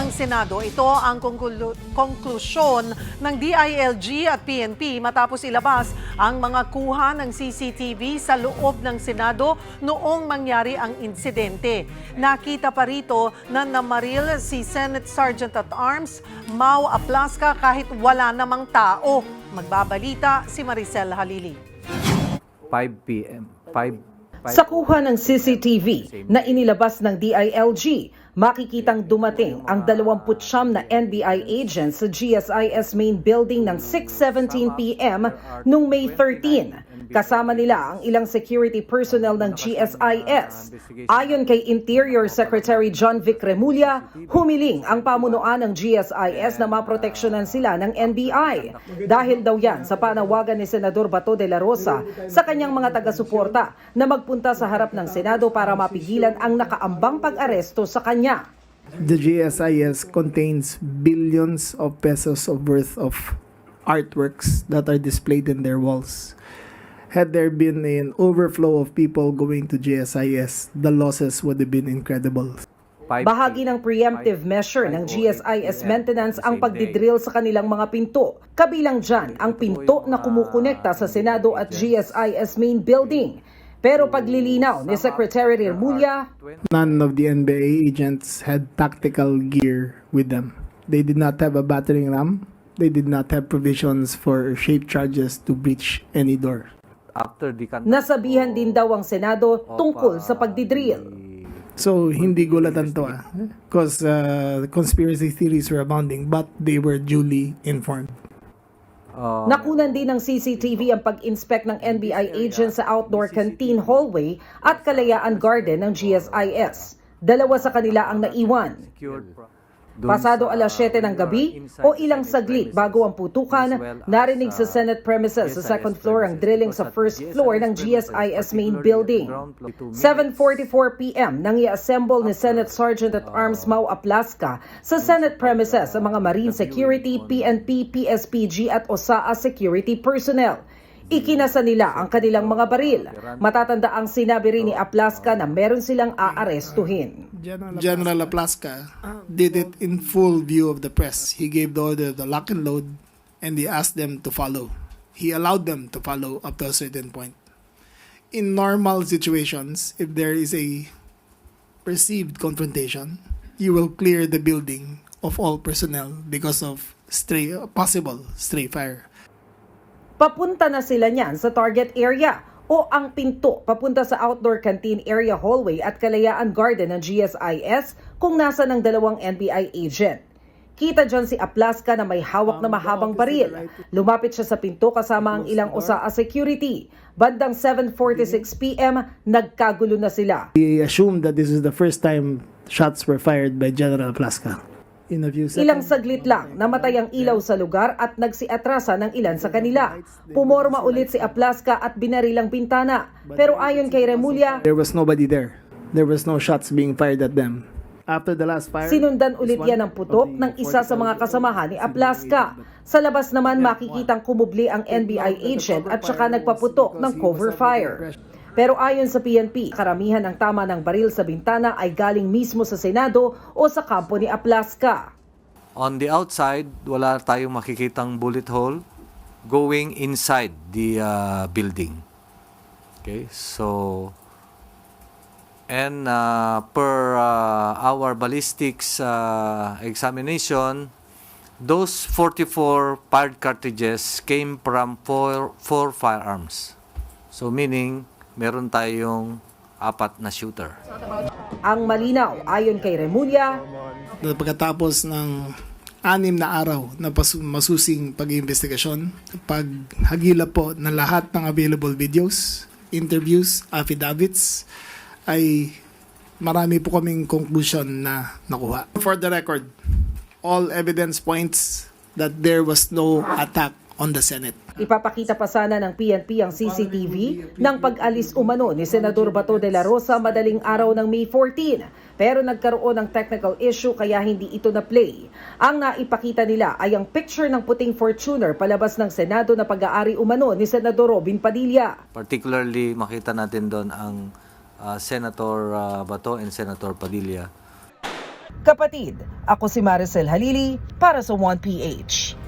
ang Senado. Ito ang konklusyon ng DILG at PNP matapos ilabas ang mga kuha ng CCTV sa loob ng Senado noong mangyari ang insidente. Nakita pa rito na namaril si Senate Sergeant at Arms Mau Aplasca kahit wala namang tao. Magbabalita si Maricel Halili. 5 p.m. Sa kuha ng CCTV na inilabas ng DILG, makikitang dumating ang 29 na NBI agents sa GSIS main building ng 6:17 p.m. noong May 13. Kasama nila ang ilang security personnel ng GSIS. Ayon kay Interior Secretary John Vic Remulla, humiling ang pamunuan ng GSIS na maproteksyonan sila ng NBI. Dahil daw yan sa panawagan ni Senador Bato de la Rosa sa kanyang mga taga-suporta na magpunta sa harap ng Senado para mapigilan ang nakaambang pag-aresto sa kanya. The GSIS contains billions of pesos of worth of artworks that are displayed in their walls. Had there been an overflow of people going to GSIS, the losses would have been incredible. Bahagi ng preemptive measure ng GSIS maintenance ang pagdidrill sa kanilang mga pinto. Kabilang dyan ang pinto na kumukonekta sa Senado at GSIS main building. Pero paglilinaw ni Secretary Remulla, None of the NBA agents had tactical gear with them. They did not have a battering ram. They did not have provisions for shape charges to breach any door. After the nasabihan din daw ang Senado tungkol sa pagdidrill. So, hindi gulatan to because conspiracy theories were abounding, but they were duly informed. Nakunan din ng CCTV ang pag-inspect ng NBI agents sa outdoor canteen hallway at Kalayaan Garden ng GSIS. Dalawa sa kanila ang naiwan. Pasado alas 7 ng gabi o ilang saglit bago ang putukan, narinig sa Senate premises sa second floor ang drilling sa first floor ng GSIS main building. 7:44 p.m. nang i-assemble ni Senate Sergeant at Arms Mau Aplasca sa Senate premises ang mga Marine Security, PNP, PSPG at OSAA security personnel. Ikinasa nila ang kanilang mga baril. Matatanda ang sinabi rin ni Aplasca na meron silang aarestuhin. General Aplasca did it in full view of the press. He gave the order to lock and load, and he asked them to follow. He allowed them to follow up to a certain point. In normal situations, if there is a perceived confrontation, you will clear the building of all personnel because of possible stray fire. Papunta na sila niyan sa target area o ang pinto papunta sa outdoor canteen area hallway at Kalayaan Garden ng GSIS kung nasa ng dalawang NBI agent. Kita dyan si Aplasca na may hawak na mahabang baril. Lumapit siya sa pinto kasama ang ilang OSAA security. Bandang 7:46 p.m., nagkagulo na sila. We assumed that this is the first time shots were fired by General Aplasca. In a few seconds, Ilang saglit lang, namatay ang ilaw sa lugar at nagsiatrasa ng ilan sa kanila. Pumorma ulit si Aplasca at binaril ang bintana. Pero ayon kay Remulla, there was nobody there. There was no shots being fired at them. After the last fire, sinundan ulit yan ng putok ng isa sa mga kasamahan ni Aplasca. Sa labas naman makikitang kumubli ang NBI agent at saka nagpaputok ng cover fire. Pero ayon sa PNP, karamihan ng tama ng baril sa bintana ay galing mismo sa Senado o sa kampo ni Aplasca. On the outside, wala tayong makikitang bullet hole going inside the building. Okay, so and per our ballistics examination, those 44 fired cartridges came from four firearms. So meaning meron tayong 4 na shooter. Ang malinaw ayon kay Remulla, pagkatapos ng 6 na araw na masusing pag-iimbestigasyon, paghagila po ng lahat ng available videos, interviews, affidavits, ay marami po kaming conclusion na nakuha. For the record, all evidence points that there was no attack on the Senate. ipapakita pa sana ng PNP ang CCTV ng pag-alis umano ni Senador Bato de la Rosa madaling araw ng May 14. Pero nagkaroon ng technical issue kaya hindi ito na-play. Ang naipakita nila ay ang picture ng puting Fortuner palabas ng Senado na pag-aari umano ni Senador Robin Padilla. Particularly makita natin doon ang Senator Bato and Senator Padilla. Kapatid, ako si Maricel Halili para sa 1PH.